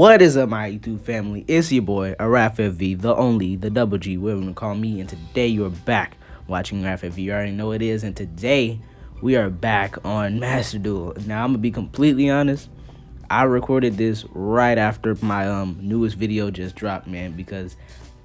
What is up, my YouTube family? It's your boy, ArafFV, the only, the double G, whatever you want to call me, and today you're back watching ArafFV. You already know it is, and today we are back on Master Duel. Now, I'm going to be completely honest, I recorded this right after my newest video just dropped, man, because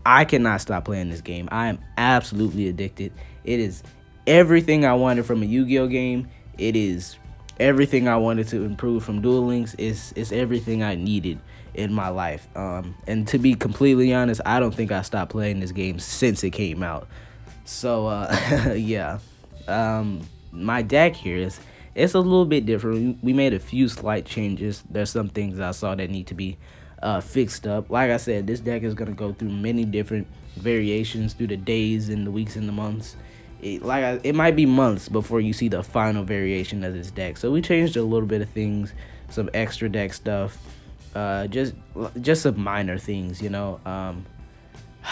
I cannot stop playing this game. I am absolutely addicted. It is everything I wanted from a Yu-Gi-Oh game. It is everything I wanted to improve from Duel Links. It's everything I needed in my life. And to be completely honest, I don't think I stopped playing this game since it came out. So yeah, my deck here it's a little bit different. We made a few slight changes. There's some things I saw that need to be fixed up. Like I said, this deck is gonna go through many different variations through the days and the weeks and the months. It might be months before you see the final variation of this deck. So we changed a little bit of things, some extra deck stuff, just some minor things, you know.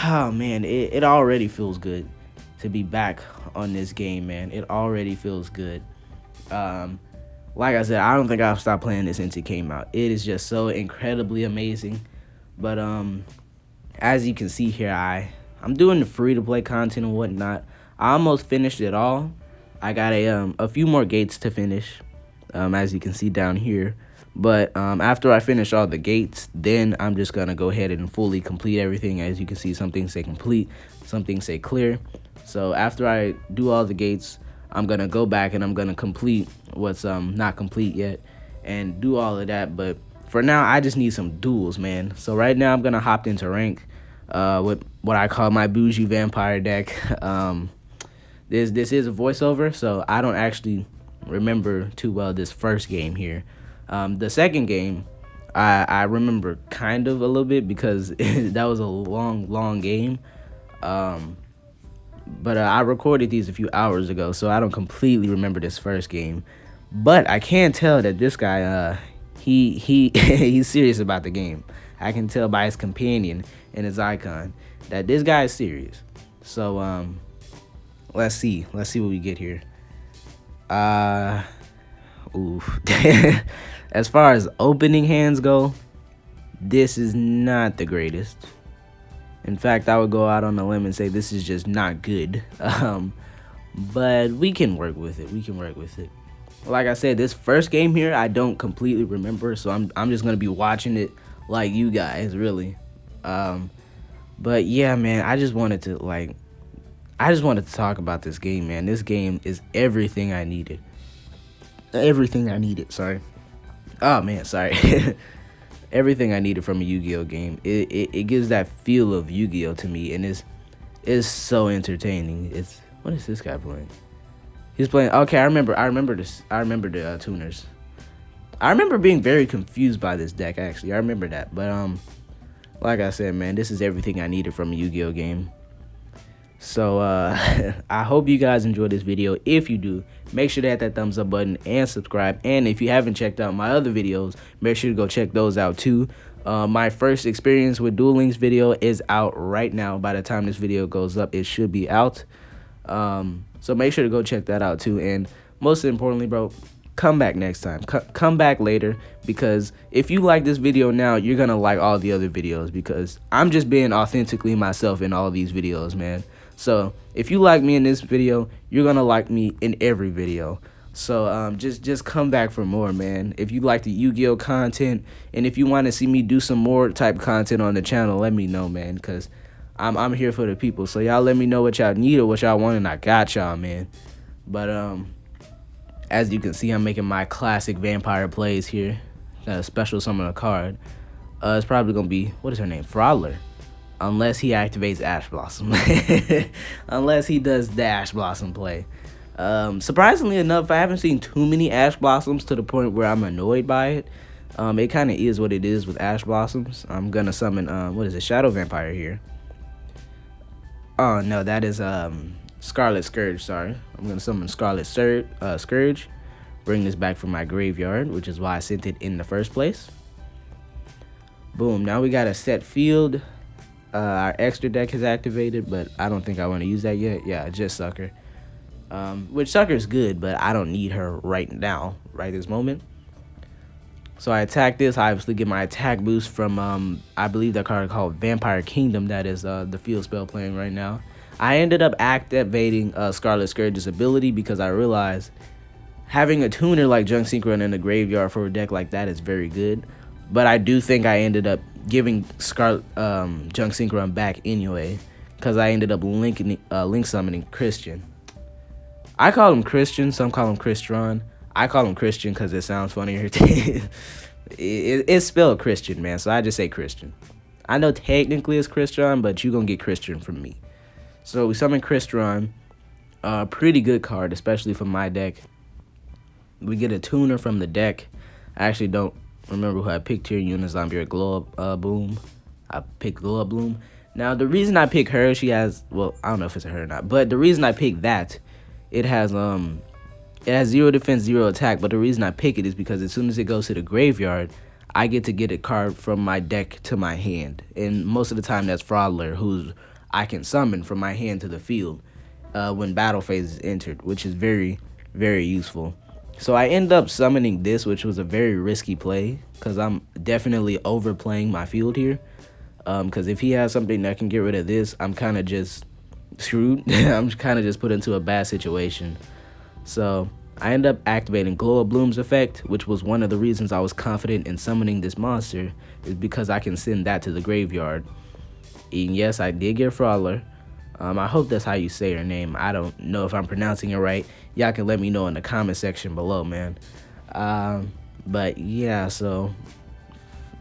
Oh man, it already feels good to be back on this game, man. It already feels good. Like I said, I don't think I've stopped playing this since it came out. It is just so incredibly amazing. But as you can see here, I'm doing the free to play content and whatnot. I almost finished it all. I got a few more gates to finish, as you can see down here. But after I finish all the gates, then I'm just gonna go ahead and fully complete everything. As you can see, some things say complete, some things say clear. So after I do all the gates, I'm gonna go back and I'm gonna complete what's not complete yet and do all of that. But for now, I just need some duels, man. So right now I'm gonna hop into rank with what I call my bougie vampire deck. This is a voiceover, so I don't actually remember too well this first game here. The second game, I remember kind of a little bit because that was a long game. But I recorded these a few hours ago, so I don't completely remember this first game. But I can tell that this guy, he's serious about the game. I can tell by his companion and his icon that this guy is serious. So let's see what we get here. Oof. As far as opening hands go, this is not the greatest. In fact, I would go out on a limb and say this is just not good. But we can work with it. Like I said, this first game here, I don't completely remember, so I'm just gonna be watching it like you guys, really. But yeah, man, I just wanted to talk about this game, man. This game is everything I needed. Sorry. Oh man, sorry. Everything I needed from a Yu-Gi-Oh game. It gives that feel of Yu-Gi-Oh to me, and it's so entertaining. What is this guy playing? He's playing. Okay, I remember this. I remember the tuners. I remember being very confused by this deck. Actually, I remember that. But like I said, man, this is everything I needed from a Yu-Gi-Oh game. So I hope you guys enjoyed this video. If you do, make sure to hit that thumbs up button and subscribe. And if you haven't checked out my other videos, make sure to go check those out too. My first experience with Duel Links video is out right now. By the time this video goes up, it should be out. So make sure to go check that out too. And most importantly, bro, come back next time. Come back later, because if you like this video now, you're gonna like all the other videos, because I'm just being authentically myself in all these videos, man. So if you like me in this video, you're gonna like me in every video. So just come back for more, man. If you like the Yu-Gi-Oh content, and if you want to see me do some more type content on the channel, let me know, man, because I'm here for the people. So y'all let me know what y'all need or what y'all want, and I got y'all, man. But as you can see, I'm making my classic vampire plays here. Special summon a card. It's probably gonna be, what is her name, Fraudler. Unless he activates Ash Blossom. Unless he does the Ash Blossom play. Surprisingly enough, I haven't seen too many Ash Blossoms to the point where I'm annoyed by it. It kind of is what it is with Ash Blossoms. I'm gonna summon, what is it, Shadow Vampire here. Oh no, that is Scarlet Scourge, sorry. I'm gonna summon Scarlet Scourge. Bring this back from my graveyard, which is why I sent it in the first place. Boom, now we got a set field. Our extra deck is activated, but I don't think I want to use that yet. Yeah, just Sucker. Which Sucker's good, but I don't need her right now, right this moment. So I attack this. I obviously get my attack boost from I believe that card called Vampire Kingdom. That is the field spell playing right now. I ended up activating Scarlet Scourge's ability because I realized having a tuner like Junk Synchron in the graveyard for a deck like that is very good. But I do think I ended up giving Junk Synchron back anyway, because I ended up link summoning Christian. I call him Christian, some call him Christron. I call him Christian because it sounds funnier. It's spelled Christian, man, so I just say Christian. I know technically it's Christron, but you're going to get Christian from me. So we summon Christron, pretty good card, especially for my deck. We get a tuner from the deck. I actually don't remember who I picked here. Unizombie or Glow Boom. I picked Glow Bloom. Now, the reason I pick her, she has, well, I don't know if it's a her or not, but the reason I picked that, it has 0 defense, 0 attack, but the reason I pick it is because as soon as it goes to the graveyard, I get to get a card from my deck to my hand. And most of the time, that's Fraudler, who's I can summon from my hand to the field when battle phase is entered, which is very, very useful. So I end up summoning this, which was a very risky play because I'm definitely overplaying my field here. Because if he has something that can get rid of this, I'm kind of just screwed. I'm kind of just put into a bad situation. So I end up activating Glow of Bloom's effect, which was one of the reasons I was confident in summoning this monster, is because I can send that to the graveyard. And yes, I did get Fraudler. I hope that's how you say her name. I don't know if I'm pronouncing it right. Y'all can let me know in the comment section below, man. But yeah, so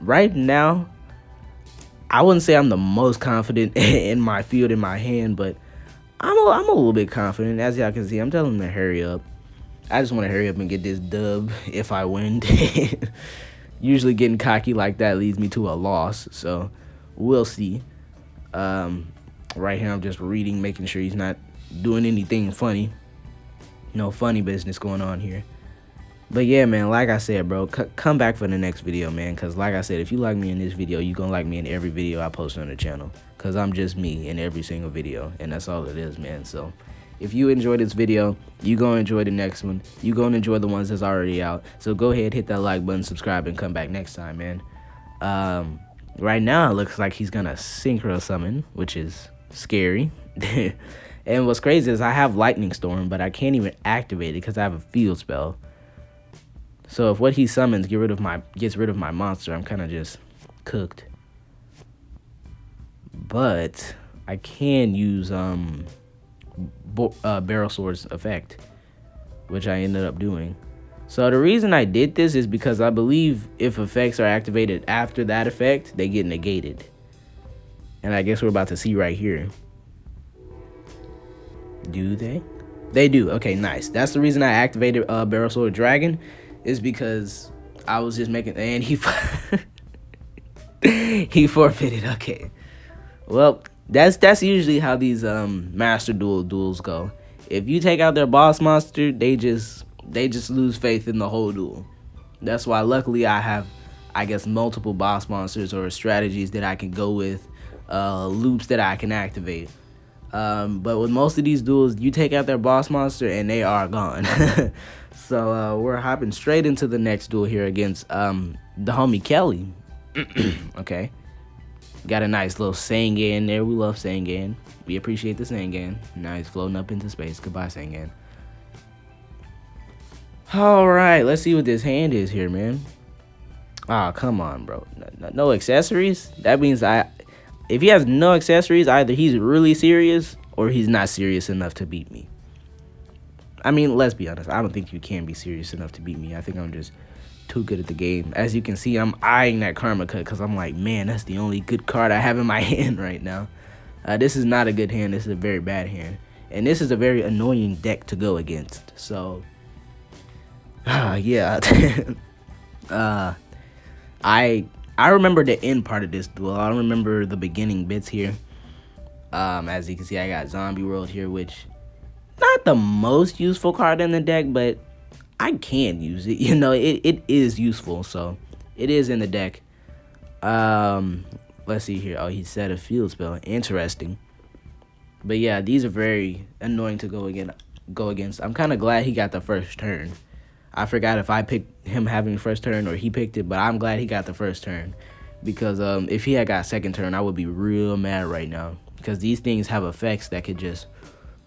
right now, I wouldn't say I'm the most confident in my field in my hand, but I'm a little bit confident. As y'all can see, I'm telling them to hurry up. I just want to hurry up and get this dub if I win. Usually getting cocky like that leads me to a loss, so we'll see. Right here I'm just reading, making sure he's not doing anything funny. No funny business going on here. But yeah, man, like I said, bro, come back for the next video, man, because like I said, if you like me in this video, you're going to like me in every video I post on the channel, because I'm just me in every single video, and that's all it is, man. So if you enjoyed this video, you're going to enjoy the next one. You're going to enjoy the ones that's already out. So go ahead, hit that like button, subscribe, and come back next time, man. Right now, it looks like he's going to synchro summon, which is scary. And what's crazy is I have Lightning Storm, but I can't even activate it because I have a field spell. So if what he summons gets rid of my monster, I'm kind of just cooked. But I can use Barrel Sword's effect, which I ended up doing. So the reason I did this is because I believe if effects are activated after that effect, they get negated. And I guess we're about to see right here. Do they? They do. Okay, nice. That's the reason I activated Barrel Sword Dragon, is because I was just making, and he he forfeited. Okay, well, that's usually how these Master duels go. If you take out their boss monster, they just lose faith in the whole duel. That's why luckily I have, I guess, multiple boss monsters or strategies that I can go with, loops that I can activate. But with most of these duels, you take out their boss monster and they are gone. So we're hopping straight into the next duel here against the homie Kelly. Okay, got a nice little Sangan there. We love Sangan. We appreciate the Sangan. Now he's floating up into space. Goodbye, Sangan. All right, let's see what this hand is here, man. Ah, come on, bro. No accessories? That means if he has no accessories, either he's really serious or he's not serious enough to beat me. I mean, let's be honest. I don't think you can be serious enough to beat me. I think I'm just too good at the game. As you can see, I'm eyeing that Karma Cut because I'm like, man, that's the only good card I have in my hand right now. This is not a good hand. This is a very bad hand. And this is a very annoying deck to go against. So, yeah. I remember the end part of this duel. I don't remember the beginning bits here. As you can see, I got Zombie World here, which not the most useful card in the deck, but I can use it. You know, it is useful, so it is in the deck. Let's see here. Oh, he said a field spell. Interesting. But yeah, these are very annoying to go against. I'm kind of glad he got the first turn. I forgot if I picked him having first turn or he picked it, but I'm glad he got the first turn. Because if he had got second turn, I would be real mad right now. Because these things have effects that could just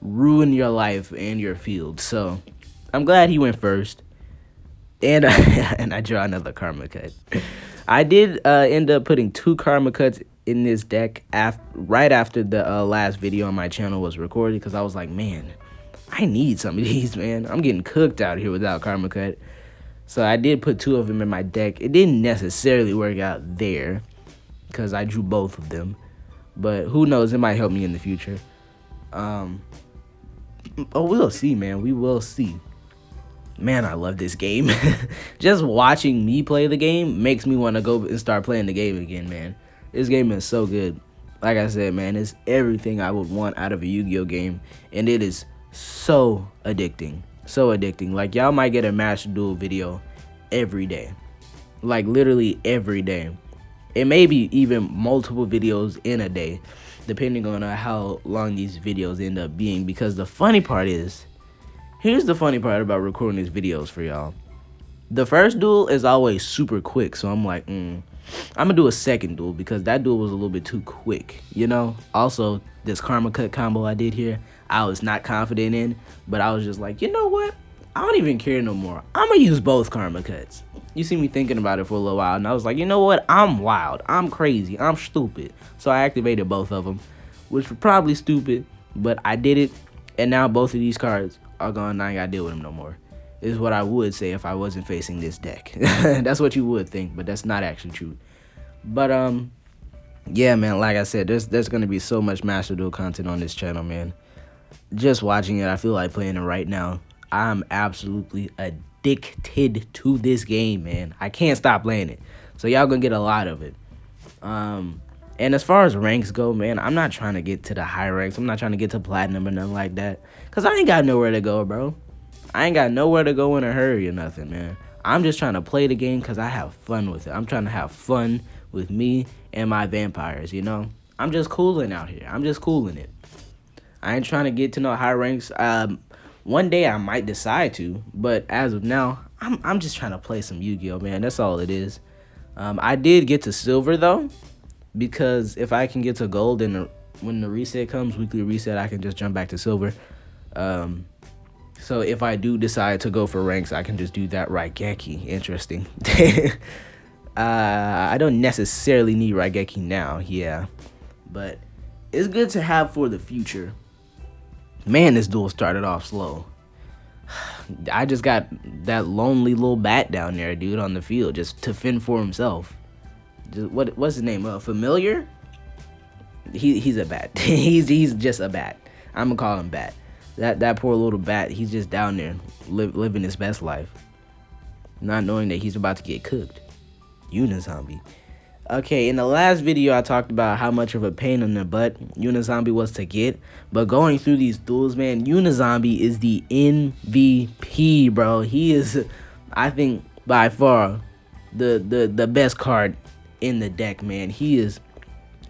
ruin your life and your field. So I'm glad he went first. And and I draw another karma cut. I did end up putting 2 karma cuts in this deck right after the last video on my channel was recorded, because I was like, man, I need some of these, man. I'm getting cooked out here without karma cut. So I did put 2 of them in my deck. It didn't necessarily work out there because I drew both of them, but who knows, it might help me in the future. Oh, we'll see, man. We will see. Man, I love this game. Just watching me play the game makes me want to go and start playing the game again, man. This game is so good. Like I said, man, it's everything I would want out of a Yu-Gi-Oh game, and it is so addicting. So addicting. Like, y'all might get a Master Duel video every day. Like, literally every day. It may be even multiple videos in a day, depending on how long these videos end up being. Because the funny part is, here's the funny part about recording these videos for y'all. The first duel is always super quick, so I'm like, I'm gonna do a second duel because that duel was a little bit too quick, you know? Also, this karma cut combo I did here, I was not confident in, but I was just like, you know what? I don't even care no more. I'm gonna use both karma cuts. You see me thinking about it for a little while, and I was like, you know what? I'm wild. I'm crazy. I'm stupid. So I activated both of them, which were probably stupid, but I did it, and now both of these cards are gone, and I ain't gotta deal with them no more. This is what I would say if I wasn't facing this deck. That's what you would think, but that's not actually true. But yeah, man, like I said, there's gonna be so much Master Duel content on this channel, man. Just watching it, I feel like playing it right now. I'm absolutely addicted to this game, man. I can't stop playing it. So y'all gonna get a lot of it. And as far as ranks go, man, I'm not trying to get to the high ranks. I'm not trying to get to platinum or nothing like that, because I ain't got nowhere to go, bro. I ain't got nowhere to go in a hurry or nothing, man. I'm just trying to play the game because I have fun with it. I'm trying to have fun with me and my vampires, you know? I'm just cooling out here. I'm just cooling it. I ain't trying to get to no high ranks. One day I might decide to, but as of now, I'm just trying to play some Yu-Gi-Oh, man. That's all it is. I did get to silver, though, because if I can get to gold and when the reset comes, weekly reset, I can just jump back to silver. So if I do decide to go for ranks, I can just do that Raigeki. Interesting. I don't necessarily need Raigeki now, yeah, but it's good to have for the future. Man, this duel started off slow. I just got that lonely little bat down there, dude, on the field just to fend for himself. Just, what's his name? Familiar? He's a bat. he's just a bat. I'm gonna call him Bat. That poor little bat. He's just down there living his best life, not knowing that he's about to get cooked. Unizombie. Okay, in the last video, I talked about how much of a pain in the butt Unizombie was to get. But going through these duels, man, Unizombie is the MVP, bro. He is, I think, by far the best card in the deck, man. He is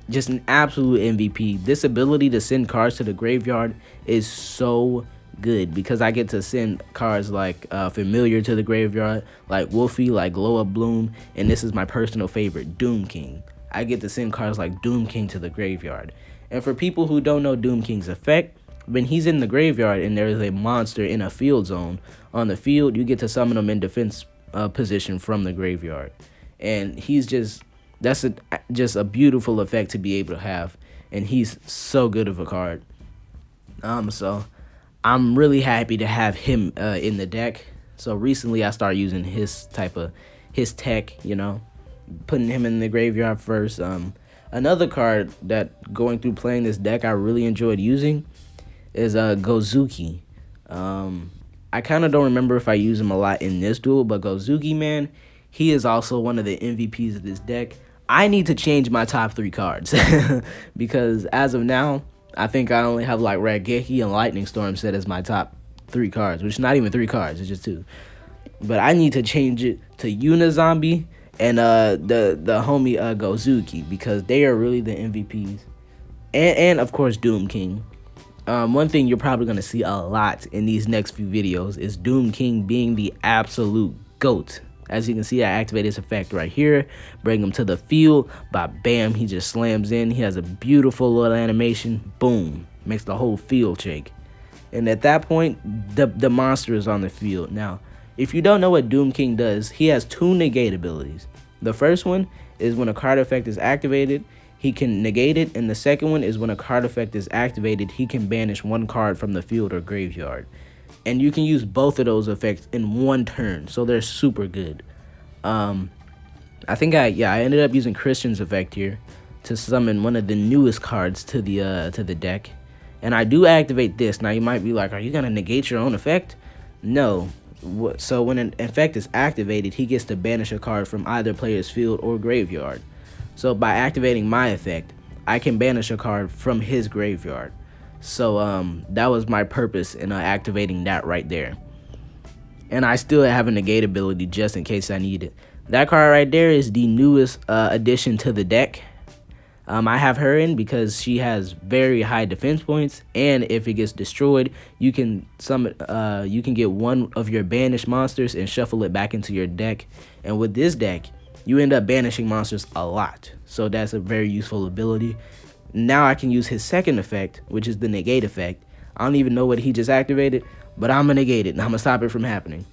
just an absolute MVP. This ability to send cards to the graveyard is so good because I get to send cards like Familiar to the graveyard, like Wolfie, like Glow Up Bloom, and this is my personal favorite, Doom King. I get to send cards like Doom King to the graveyard. And for people who don't know Doom King's effect, when he's in the graveyard and there is a monster in a field zone, on the field, you get to summon him in defense position from the graveyard. And he's just, that's just a beautiful effect to be able to have. And he's so good of a card. So I'm really happy to have him in the deck. So recently I started using his tech, you know, putting him in the graveyard first. Another card that going through playing this deck I really enjoyed using is Gozuki. I kind of don't remember if I use him a lot in this duel, but Gozuki, man, he is also one of the MVPs of this deck. I need to change my top 3 cards because as of now, I think I only have like Raigeki and Lightning Storm set as my top 3 cards, which is not even 3 cards, it's just 2. But I need to change it to Unizombie and the homie Gozuki because they are really the MVPs. And of course Doom King. One thing you're probably going to see a lot in these next few videos is Doom King being the absolute GOAT. As you can see, I activate his effect right here, bring him to the field, bam, he just slams in. He has a beautiful little animation, boom, makes the whole field shake. And at that point, the monster is on the field. Now, if you don't know what Doom King does, he has two negate abilities. The first one is when a card effect is activated, he can negate it, and the second one is when a card effect is activated, he can banish one card from the field or graveyard. And you can use both of those effects in one turn, so they're super good. I think I ended up using Christian's effect here to summon one of the newest cards to the deck. And I do activate this. Now you might be like, are you gonna negate your own effect? No. So when an effect is activated, he gets to banish a card from either player's field or graveyard. So by activating my effect, I can banish a card from his graveyard. So that was my purpose in activating that right there. And I still have a negate ability just in case I need it. That card right there is the newest addition to the deck. I have her in because she has very high defense points, and if it gets destroyed, you can summon. You can get one of your banished monsters and shuffle it back into your deck. And with this deck, you end up banishing monsters a lot. So that's a very useful ability. Now I can use his second effect, which is the negate effect. I don't even know what he just activated, but I'm gonna negate it and I'm gonna stop it from happening.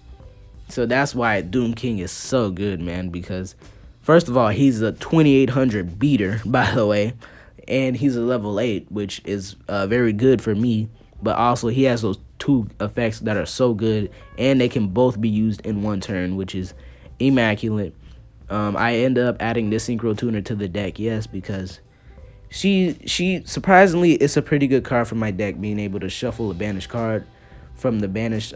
So that's why Doom King is so good, man, because first of all, he's a 2800 beater, by the way, and he's a level 8, which is very good for me, but also he has those two effects that are so good, and they can both be used in one turn, which is immaculate. I end up adding this Synchro Tuner to the deck, yes, because she surprisingly, it's a pretty good card for my deck, being able to shuffle a banished card from the banished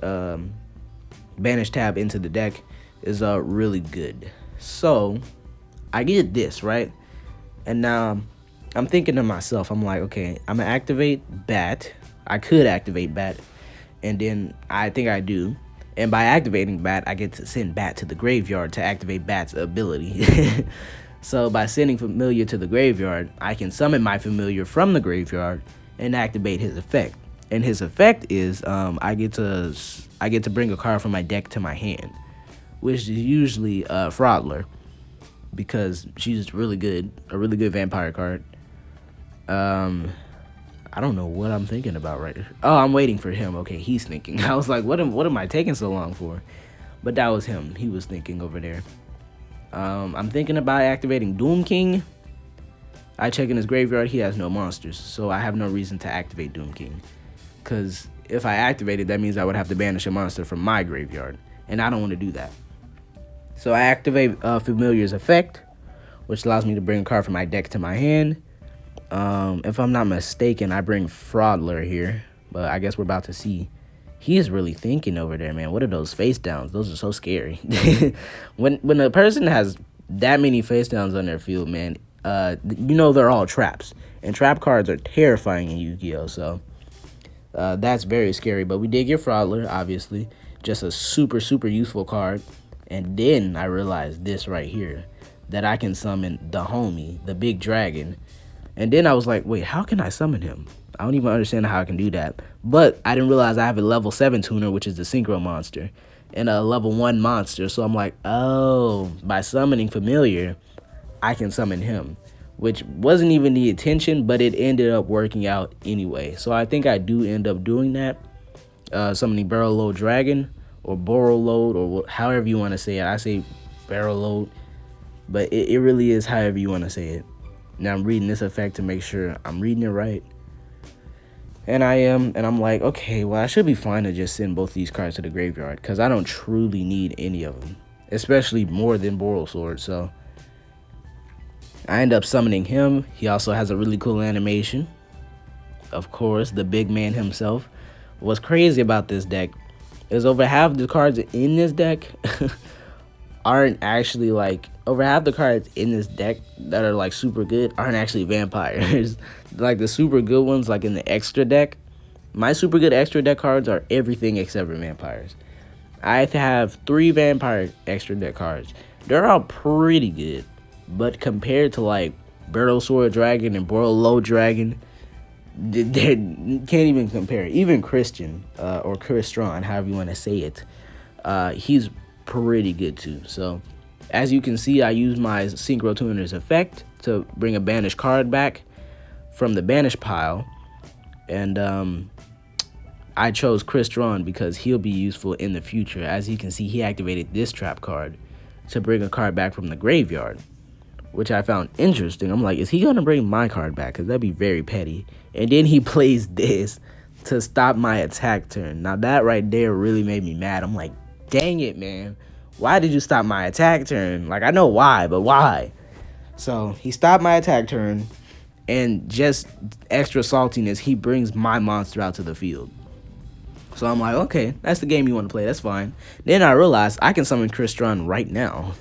tab into the deck is really good. So I get this, right? And now I'm thinking to myself, I'm like, okay, I'm gonna activate Bat. I could activate Bat, and then I think I do. And by activating Bat, I get to send Bat to the graveyard to activate Bat's ability. So by sending Familiar to the graveyard, I can summon my Familiar from the graveyard and activate his effect. And his effect is I get to bring a card from my deck to my hand, which is usually Fraudler, because she's really good, a really good vampire card. I don't know what I'm thinking about right now. Oh, I'm waiting for him. Okay, he's thinking. I was like, what am I taking so long for? But that was him. He was thinking over there. I'm thinking about activating Doom King. I check in his graveyard. He has no monsters, so I have no reason to activate Doom King. Because if I activate it, that means I would have to banish a monster from my graveyard, and I don't want to do that. So I activate Familiar's effect, which allows me to bring a card from my deck to my hand. If I'm not mistaken, I bring Fraudler here, but I guess we're about to see. He is really thinking over there, man. What are those face downs? Those are so scary. When a person has that many face downs on their field, man, you know they're all traps. And trap cards are terrifying in Yu-Gi-Oh! So that's very scary. But we did get Fraudler, obviously. Just a super, super useful card. And then I realized this right here, that I can summon the homie, the big dragon. And then I was like, wait, how can I summon him? I don't even understand how I can do that. But I didn't realize I have a level 7 tuner, which is the Synchro monster, and a level 1 monster. So I'm like, oh, by summoning Familiar, I can summon him, which wasn't even the intention, but it ended up working out anyway. So I think I do end up doing that, summoning Barrel Load Dragon, or Borrow Load, or however you want to say it. I say Barrel Load, but it really is however you want to say it. Now I'm reading this effect to make sure I'm reading it right. And I am, and I'm like, okay, well, I should be fine to just send both these cards to the graveyard, because I don't truly need any of them, especially more than Boral Sword. So I end up summoning him. He also has a really cool animation. Of course, the big man himself. What's crazy about this deck is over half the cards in this deck aren't actually over half the cards in this deck that are like super good aren't actually vampires. Like the super good ones, like in the extra deck, my super good extra deck cards are everything except for vampires. I have 3 vampire extra deck cards. They're all pretty good, but compared to like Barrel Sword Dragon and Boral Load Dragon, They can't even compare. Even Christian or Cristron, however you want to say it, he's pretty good too. So as you can see, I use my Synchro Tuner's effect to bring a banished card back from the banish pile, and I chose Cristron because he'll be useful in the future. As you can see, he activated this trap card to bring a card back from the graveyard, which I found interesting. I'm like, is he gonna bring my card back? Because that'd be very petty. And then he plays this to stop my attack turn. Now that right there really made me mad. I'm like, dang it, man. Why did you stop my attack turn? Like, I know why, but why? So he stopped my attack turn, and just extra saltiness, he brings my monster out to the field. So I'm like, okay, that's the game you want to play. That's fine. Then I realized I can summon Cristron right now.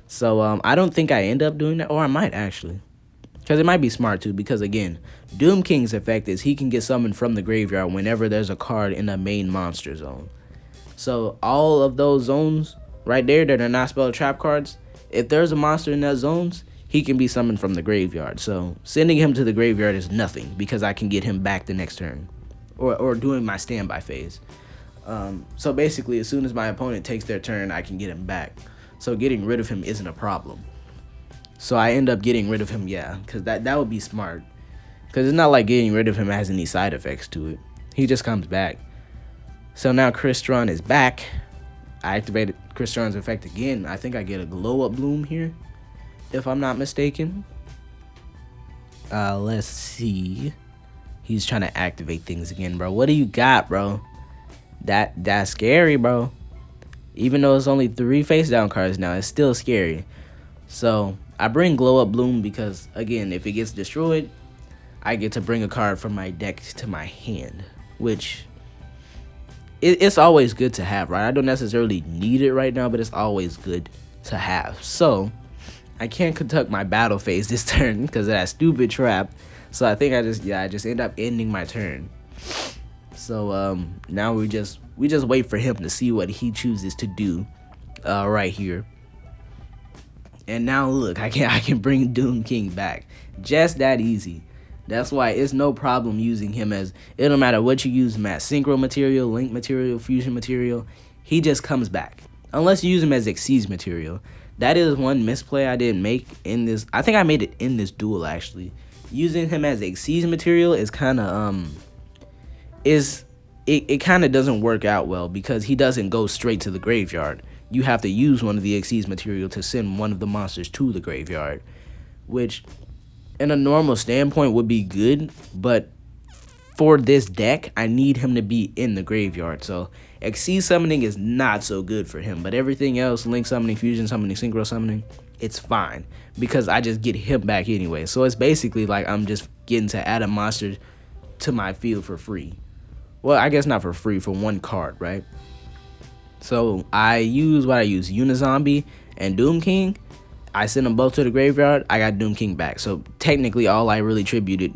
So I don't think I end up doing that, or I might actually. Because it might be smart too, because again, Doom King's effect is he can get summoned from the graveyard whenever there's a card in the main monster zone. So all of those zones right there that are not spell trap cards, if there's a monster in that zones, he can be summoned from the graveyard. So sending him to the graveyard is nothing, because I can get him back the next turn. Or doing my standby phase. So basically, as soon as my opponent takes their turn, I can get him back. So getting rid of him isn't a problem. So I end up getting rid of him, yeah, because that would be smart. Because it's not like getting rid of him has any side effects to it. He just comes back. So now Cristron is back. I activated Cristron's effect again. I think I get a glow up bloom here, if I'm not mistaken. Let's see. He's trying to activate things again, bro. What do you got, bro? That's scary, bro. Even though it's only 3 face down cards now, it's still scary. So I bring Glow Up Bloom because, again, if it gets destroyed, I get to bring a card from my deck to my hand, which it's always good to have, right? I don't necessarily need it right now, but it's always good to have. So I can't conduct my battle phase this turn because of that stupid trap. So I think I just end up ending my turn. So now we just wait for him to see what he chooses to do right here. And now look, I can bring Doom King back. Just that easy. That's why it's no problem using him as, it don't matter what you use him as, synchro material, link material, fusion material, he just comes back. Unless you use him as Xyz material. That is one misplay I didn't make in this. I think I made it in this duel actually. Using him as Xyz material is kind of it kind of doesn't work out well because he doesn't go straight to the graveyard. You have to use one of the Xyz material to send one of the monsters to the graveyard, which in a normal standpoint would be good, but for this deck I need him to be in the graveyard. So Xyz summoning is not so good for him, but everything else, link summoning, fusion summoning, synchro summoning, it's fine because I just get him back anyway. So it's basically like I'm just getting to add a monster to my field for free. Well, I guess not for free, for 1 card, right? So I use Unizombie and Doom King. I sent them both to the graveyard. I got Doom King back. So technically all I really tributed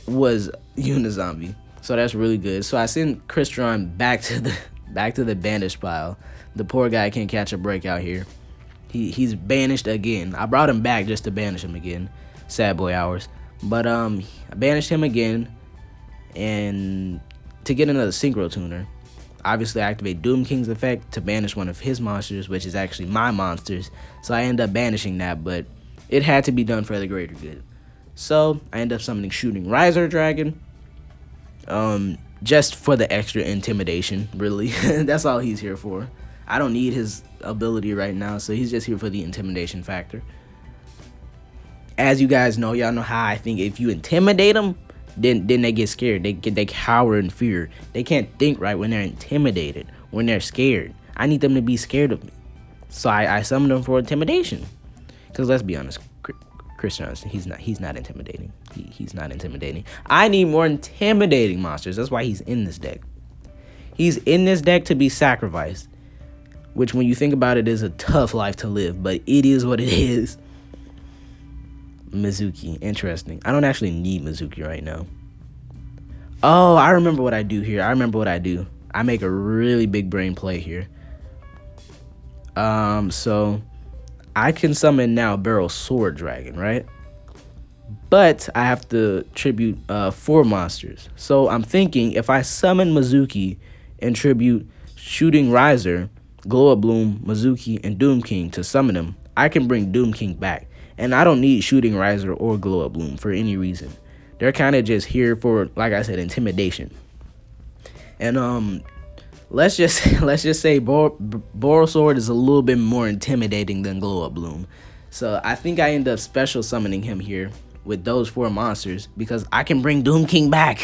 was Unizombie. So that's really good. So I sent Cristron back to the banish pile. The poor guy can't catch a break out here. He's banished again. I brought him back just to banish him again. Sad boy hours. But I banished him again, and to get another synchro tuner, obviously I activate Doom King's effect to banish one of his monsters, which is actually my monsters. So I end up banishing that, but it had to be done for the greater good. So I end up summoning Shooting Riser Dragon, just for the extra intimidation, really. That's all he's here for. I don't need his ability right now, so he's just here for the intimidation factor. As you guys know, y'all know how I think if you intimidate them, then they get scared. They cower in fear. They can't think right when they're intimidated, when they're scared. I need them to be scared of me. So I summon them for intimidation. Because let's be honest, Christian, he's not intimidating. He's not intimidating. I need more intimidating monsters. That's why he's in this deck. He's in this deck to be sacrificed, which when you think about it is a tough life to live, but it is what it is. Mizuki, interesting. I don't actually need Mizuki right now. Oh, I remember what I do here. I make a really big brain play here. So I can summon now Barrel Sword Dragon, right? but I have to tribute 4 monsters. So I'm thinking if I summon Mizuki and tribute Shooting Riser, Glow Up Bloom, Mizuki, and Doom King to summon him, I can bring Doom King back. And I don't need Shooting Riser or Glow Up Bloom for any reason. They're kind of just here for, like I said, intimidation. And let's just say Borosword is a little bit more intimidating than Glow Up Bloom. So I think I end up special summoning him here with those 4 monsters because I can bring Doom King back.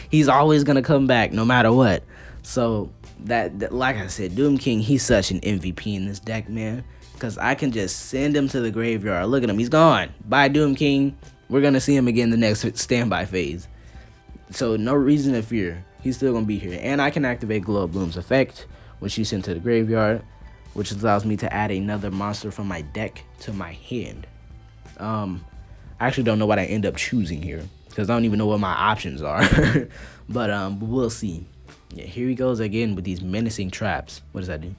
He's always gonna come back no matter what. So that like I said, Doom King, he's such an MVP in this deck, man. Because I can just send him to the graveyard. Look at him, he's gone. Bye, Doom King. We're gonna see him again the next standby phase. So no reason to fear. He's still gonna be here. And I can activate Glow Up Bloom's effect, which he sent to the graveyard, which allows me to add another monster from my deck to my hand. I actually don't know what I end up choosing here because I don't even know what my options are. but we'll see. Yeah, here he goes again with these menacing traps. What does that do?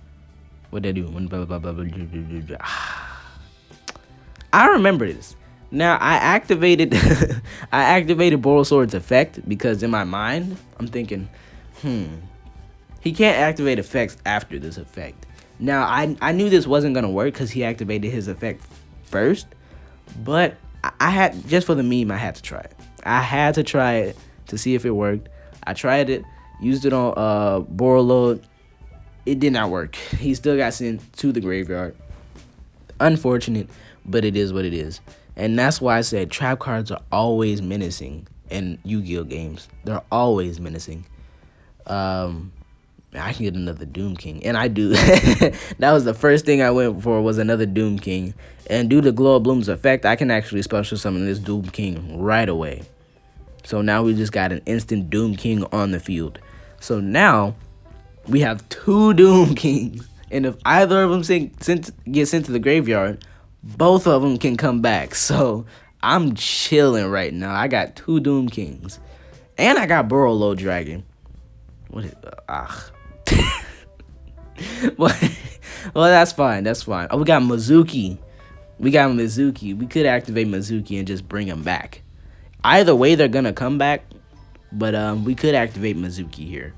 What did I do? I remember this. Now I activated I activated Borosword's effect because in my mind I'm thinking, he can't activate effects after this effect. Now I knew this wasn't gonna work because he activated his effect first, but I had, just for the meme, I had to try it. I had to try it to see if it worked. I tried it, used it on Boroload. It did not work. He still got sent to the graveyard. Unfortunate, but it is what it is. And that's why I said trap cards are always menacing in Yu-Gi-Oh games. They're always menacing. I can get another Doom King, and I do. That was the first thing I went for, was another Doom King. And due to Glow Up Bloom's effect, I can actually special summon this Doom King right away. So now we just got an instant Doom King on the field. So now we have 2 Doom Kings, and if either of them get sent to the graveyard, both of them can come back. So I'm chilling right now. I got 2 Doom Kings, and I got Boroload Dragon. What is well, that's fine. That's fine. Oh, we got Mizuki. We could activate Mizuki and just bring him back. Either way, they're gonna come back. But we could activate Mizuki here,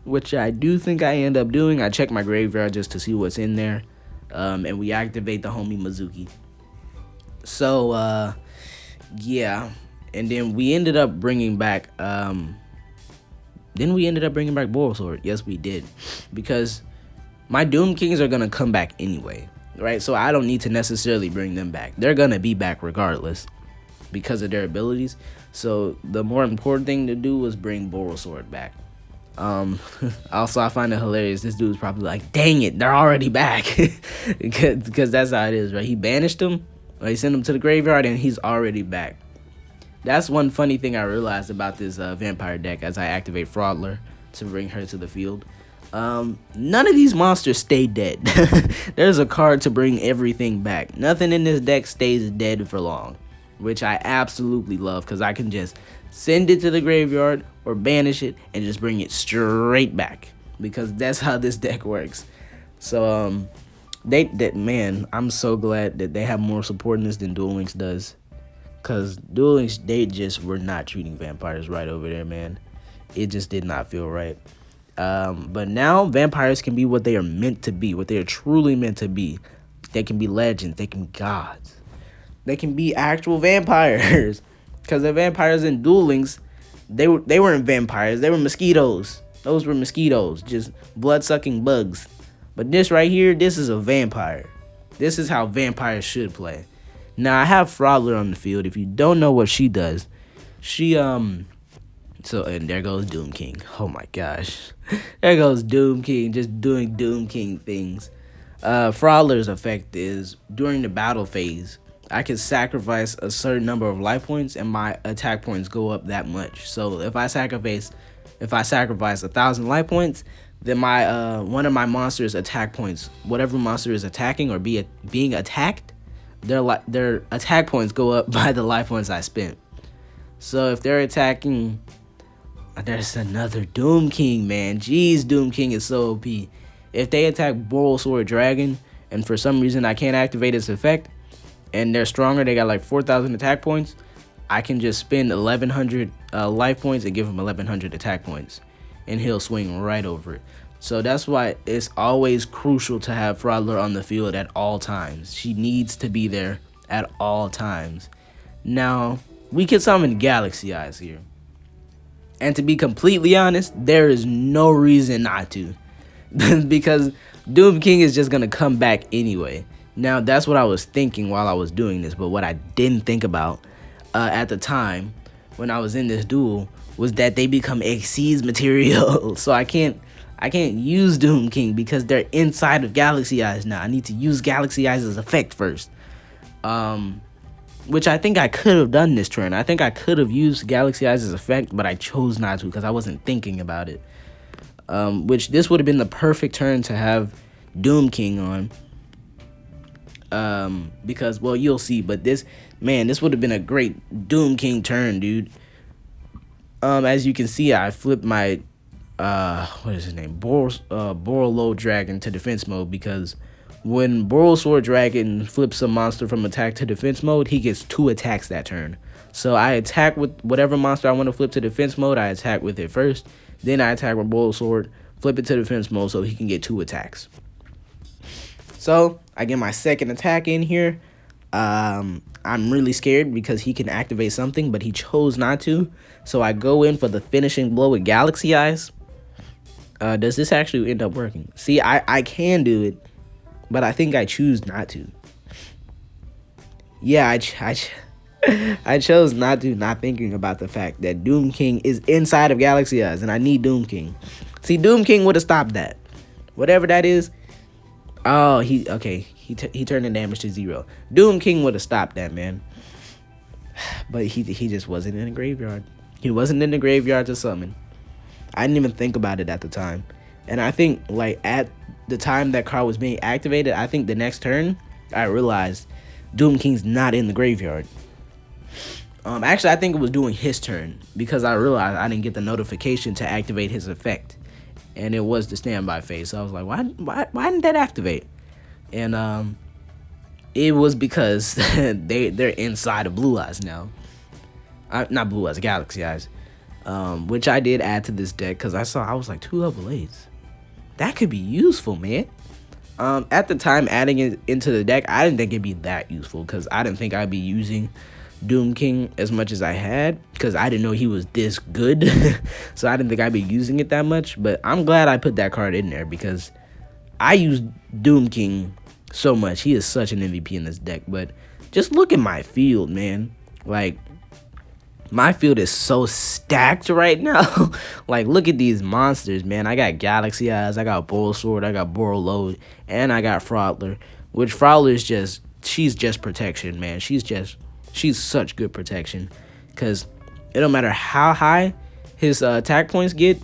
which I do think I end up doing. I check my graveyard just to see what's in there. And we activate the homie Mizuki. So, yeah. And then we ended up bringing back... Then we ended up bringing back Borosword. Yes, we did. Because my Doom Kings are going to come back anyway, right? So I don't need to necessarily bring them back. They're going to be back regardless because of their abilities. So the more important thing to do was bring Borosword back. Also, I find it hilarious. This dude's probably like, dang it, they're already back. Because that's how it is, right? He banished them, or he sent them to the graveyard, and he's already back. That's one funny thing I realized about this vampire deck as I activate Fraudler to bring her to the field. None of these monsters stay dead. There's a card to bring everything back. Nothing in this deck stays dead for long, which I absolutely love because I can just send it to the graveyard or banish it and just bring it straight back because that's how this deck works. So man, I'm so glad that they have more support in this than Duel Links does. Because Duel Links, they just were not treating vampires right over there, man. It just did not feel right. But now vampires can be what they are meant to be, what they are truly meant to be. They can be legends. They can be gods. They can be actual vampires. Because the vampires in Duel Links, they weren't vampires. They were mosquitoes. Those were mosquitoes, just blood-sucking bugs. But this right here, this is a vampire. This is how vampires should play. Now, I have Fraudler on the field. If you don't know what she does, she, and there goes Doom King. Oh my gosh. There goes Doom King, just doing Doom King things. Fraudler's effect is, during the battle phase, I can sacrifice a certain number of life points, and my attack points go up that much. So, if I sacrifice 1,000 life points, then my, one of my monster's attack points, whatever monster is attacking or being attacked, their attack points go up by the life points I spent. So if they're attacking, there's another Doom King, man. Jeez, Doom King is so OP. If they attack Borosword Dragon, and for some reason I can't activate its effect, and they're stronger, they got like 4,000 attack points, I can just spend 1100 life points and give him 1100 attack points, and he'll swing right over it. So that's why it's always crucial to have Fraudler on the field at all times. She needs to be there at all times. Now, we can summon Galaxy Eyes here. And to be completely honest, there is no reason not to. Because Doom King is just going to come back anyway. Now, that's what I was thinking while I was doing this. But what I didn't think about at the time when I was in this duel was that they become Xyz material. So I can't use Doom King because they're inside of Galaxy Eyes now. I need to use Galaxy Eyes' effect first. Which I think I could have done this turn. I think I could have used Galaxy Eyes' effect, but I chose not to because I wasn't thinking about it. Which this would have been the perfect turn to have Doom King on. Because, well, you'll see, but this would have been a great Doom King turn, dude. As you can see, I flipped my, what is his name? Borolo Dragon to defense mode, because when Borosword Dragon flips a monster from attack to defense mode, he gets 2 attacks that turn. So I attack with whatever monster I want to flip to defense mode, I attack with it first. Then I attack with Borosword, flip it to defense mode so he can get 2 attacks. So I get my second attack in here. I'm really scared because he can activate something, but he chose not to. So I go in for the finishing blow with Galaxy Eyes. Does this actually end up working? See, I can do it, but I think I choose not to. Yeah, I chose not to, not thinking about the fact that Doom King is inside of Galaxy Eyes, and I need Doom King. See, Doom King would have stopped that. Whatever that is. Oh, he turned the damage to 0. Doom King would have stopped that, man. But he just wasn't in the graveyard. He wasn't in the graveyard to summon. I didn't even think about it at the time. And I think, like, at the time that card was being activated, I think the next turn, I realized Doom King's not in the graveyard. Actually, I think it was doing his turn, because I realized I didn't get the notification to activate his effect. And it was the standby phase. So I was like, why didn't that activate? And it was because they're inside of Blue Eyes now. Not Blue Eyes, Galaxy Eyes. Which I did add to this deck because I was like 2 level 8s. That could be useful, man. At the time, adding it into the deck, I didn't think it'd be that useful because I didn't think I'd be using Doom King as much as I had, because I didn't know he was this good. So I didn't think I'd be using it that much. But I'm glad I put that card in there because I use Doom King so much. He is such an MVP in this deck. But just look at my field, man. Like, my field is so stacked right now. Like, look at these monsters, man. I got Galaxy Eyes, I got Borosword, I got Borolo, and I got Fraudler. Which Fraudler is just, she's just protection, man. She's such good protection, because it don't matter how high his attack points get.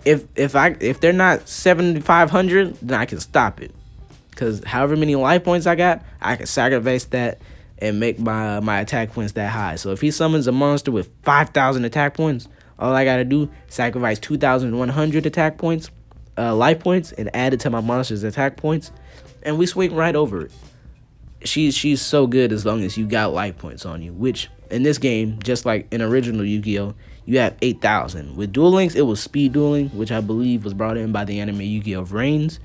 If they're not 7,500, then I can stop it, because however many life points I got, I can sacrifice that and make my attack points that high. So if he summons a monster with 5,000 attack points, all I gotta do sacrifice 2,100 attack points, life points, and add it to my monster's attack points, and we swing right over it. She's so good as long as you got life points on you, which in this game, just like in original Yu-Gi-Oh, you have 8,000. With Duel Links, it was speed dueling, which I believe was brought in by the anime Yu-Gi-Oh Reigns.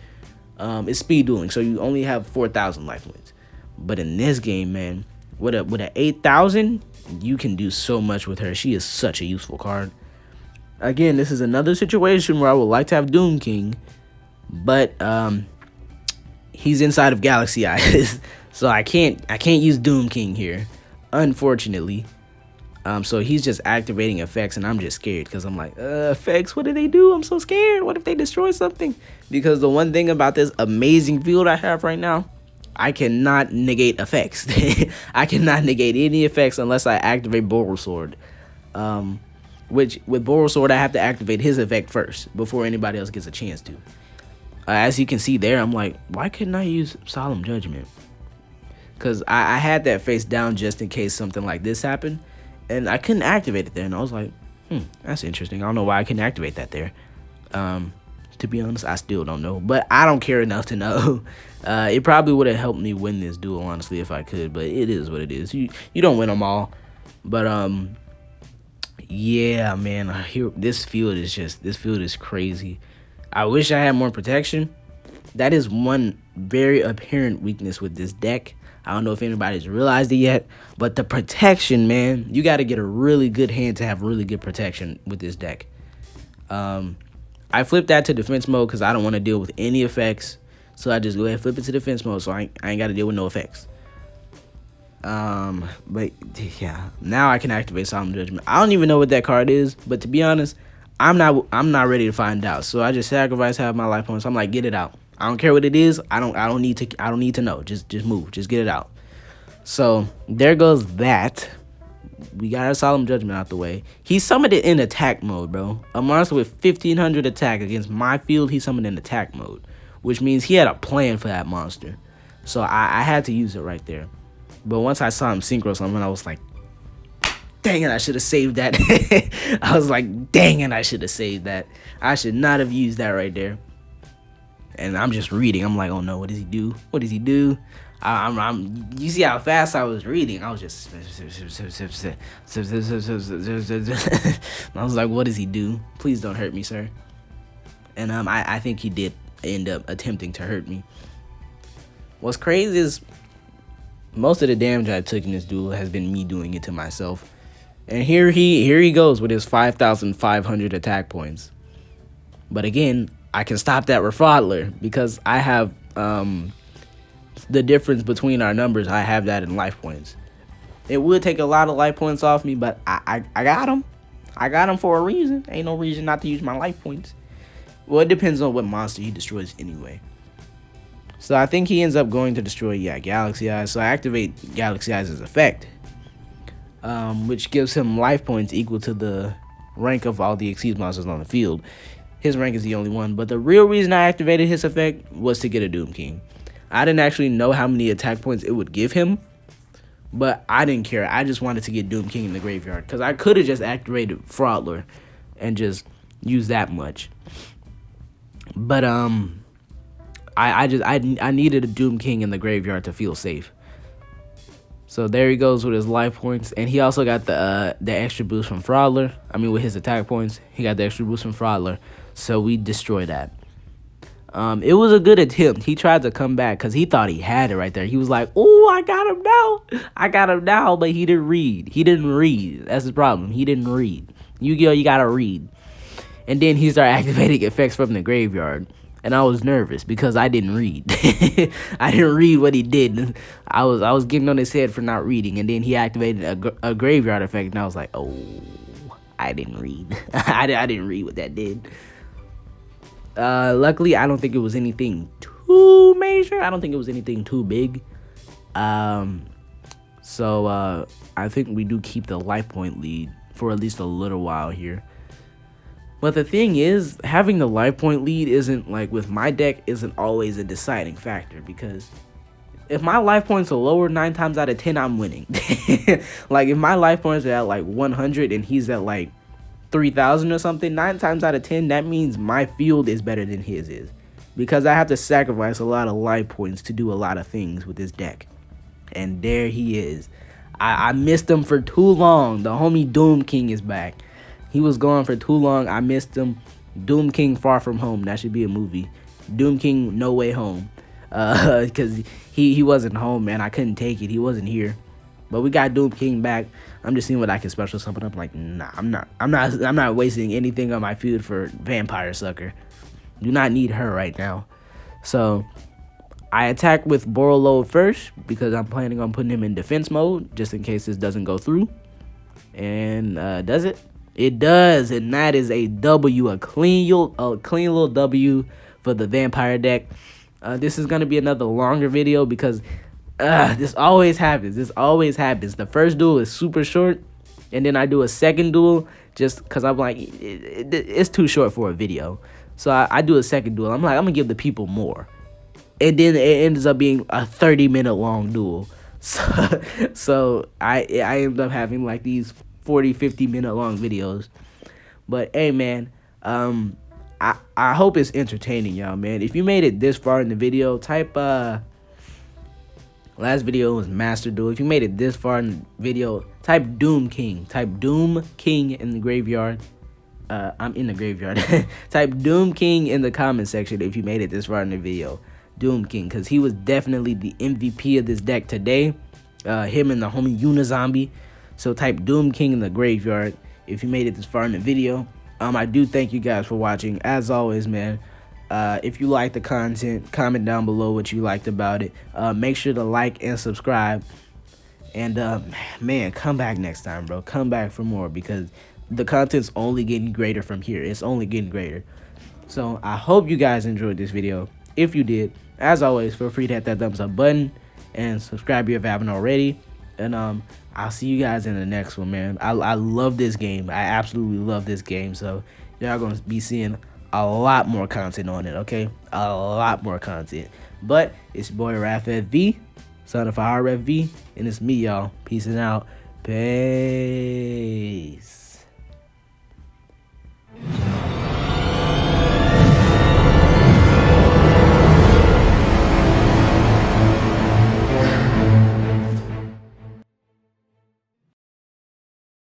It's speed dueling, so you only have 4,000 life points. But in this game, man, with a 8,000, you can do so much with her. She is such a useful card. Again, this is another situation where I would like to have Doom King, but he's inside of Galaxy Eyes. So I can't use Doom King here, unfortunately. So he's just activating effects, and I'm just scared because I'm like, effects, what do they do? I'm so scared. What if they destroy something? Because the one thing about this amazing field I have right now, I cannot negate effects. I cannot negate any effects unless I activate Borosword. Which with Borosword, I have to activate his effect first before anybody else gets a chance to. As you can see there, I'm like, why couldn't I use Solemn Judgment? Because I had that face down just in case something like this happened, and I couldn't activate it there. And I was like, that's interesting. I don't know why I couldn't activate that there. To be honest, I still don't know, but I don't care enough to know. It probably would have helped me win this duel, honestly, if I could, but it is what it is. You don't win them all. But yeah, man, this field is crazy. I wish I had more protection. That is one very apparent weakness with this deck. I don't know if anybody's realized it yet, but the protection, man, you got to get a really good hand to have really good protection with this deck. I flipped that to defense mode because I don't want to deal with any effects. So I just go ahead and flip it to defense mode so I ain't got to deal with no effects. But yeah, now I can activate Solemn Judgment. I don't even know what that card is, but to be honest, I'm not ready to find out. So I just sacrifice half my life points. I'm like, get it out. I don't care what it is. I don't need to know. Just move. Just get it out. So there goes that. We got our Solemn Judgment out the way. He summoned it in attack mode, bro. A monster with 1500 attack against my field, he summoned in attack mode, which means he had a plan for that monster. So I had to use it right there. But once I saw him synchro summon, I was like, dang it, I should have saved that. I was like, dang it, I should have saved that. I should not have used that right there. And I'm just reading. I'm like, oh no, what does he do? What does he do? You see how fast I was reading? I was just I was like, what does he do? Please don't hurt me, sir. And I think he did end up attempting to hurt me. What's crazy is most of the damage I took in this duel has been me doing it to myself. And here he goes with his 5,500 attack points. But again, I can stop that Raffadler because I have the difference between our numbers. I have that in life points. It would take a lot of life points off me, but I got him. I got him for a reason. Ain't no reason not to use my life points. Well, it depends on what monster he destroys anyway. So I think he ends up going to destroy, Galaxy Eyes. So I activate Galaxy Eyes' effect, which gives him life points equal to the rank of all the Exceed monsters on the field. His rank is the only one, but the real reason I activated his effect was to get a Doom King. I didn't actually know how many attack points it would give him, but I didn't care. I just wanted to get Doom King in the graveyard, because I could have just activated Fraudler and just used that much. But I needed a Doom King in the graveyard to feel safe. So there he goes with his life points, and he also got the extra boost from Fraudler. I mean, with his attack points, he got the extra boost from Fraudler. So we destroyed that. It was a good attempt. He tried to come back because he thought he had it right there. He was like, "Oh, I got him now. I got him now." But he didn't read. He didn't read. That's the problem. He didn't read. Yu-Gi-Oh, you gotta read. And then he started activating effects from the graveyard. And I was nervous because I didn't read. I didn't read what he did. I was getting on his head for not reading. And then he activated a graveyard effect. And I was like, oh, I didn't read. I didn't read what that did. Luckily, I don't think it was anything too major. I don't think it was anything too big. So I think we do keep the life point lead for at least a little while here. But the thing is, having the life point lead isn't, like, with my deck, isn't always a deciding factor, because if my life points are lower, 9 times out of 10, I'm winning. Like, if my life points are at, like, 100 and he's at, like, 3,000 or something, 9 times out of 10, that means my field is better than his is, because I have to sacrifice a lot of life points to do a lot of things with this deck. And there he is. I missed him for too long. The homie Doom King is back. He was gone for too long. I missed him. Doom King Far From Home. That should be a movie. Doom King No Way Home. Because he wasn't home, man. I couldn't take it. He wasn't here. But we got Doom King back. I'm just seeing what I can special summon up. Like, nah, I'm not wasting anything on my field for Vampire Sucker. Do not need her right now. So I attack with Borolo first because I'm planning on putting him in defense mode just in case this doesn't go through. And does it? It does, and that is a W, a clean little W for the vampire deck. This is gonna be another longer video because this always happens. The first duel is super short, and then I do a second duel just because I'm like, it's too short for a video. So I do a second duel. I'm like, I'm gonna give the people more, and then it ends up being a 30-minute long duel. So I end up having like these 40-50 minute long videos. But hey, man, I hope it's entertaining, y'all, man. If you made it this far in the video, type Last video was Master Duel. If you made it this far in the video, type Doom King. Type Doom King in the graveyard. I'm in the graveyard. Type Doom King in the comment section if you made it this far in the video. Doom King, because he was definitely the MVP of this deck today. Him and the homie Unizombie. So type Doom King in the graveyard if you made it this far in the video. I do thank you guys for watching. As always, man, if you like the content, comment down below what you liked about it. Make sure to like and subscribe. And man, come back next time, bro. Come back for more, because the content's only getting greater from here. It's only getting greater. So I hope you guys enjoyed this video. If you did, as always, feel free to hit that thumbs up button and subscribe if you haven't already. And I'll see you guys in the next one, man. I love this game. I absolutely love this game. So y'all gonna be seeing a lot more content on it, okay? A lot more content. But it's your boy RafFV, son of RFV, and it's me, y'all. Peace out. Peace.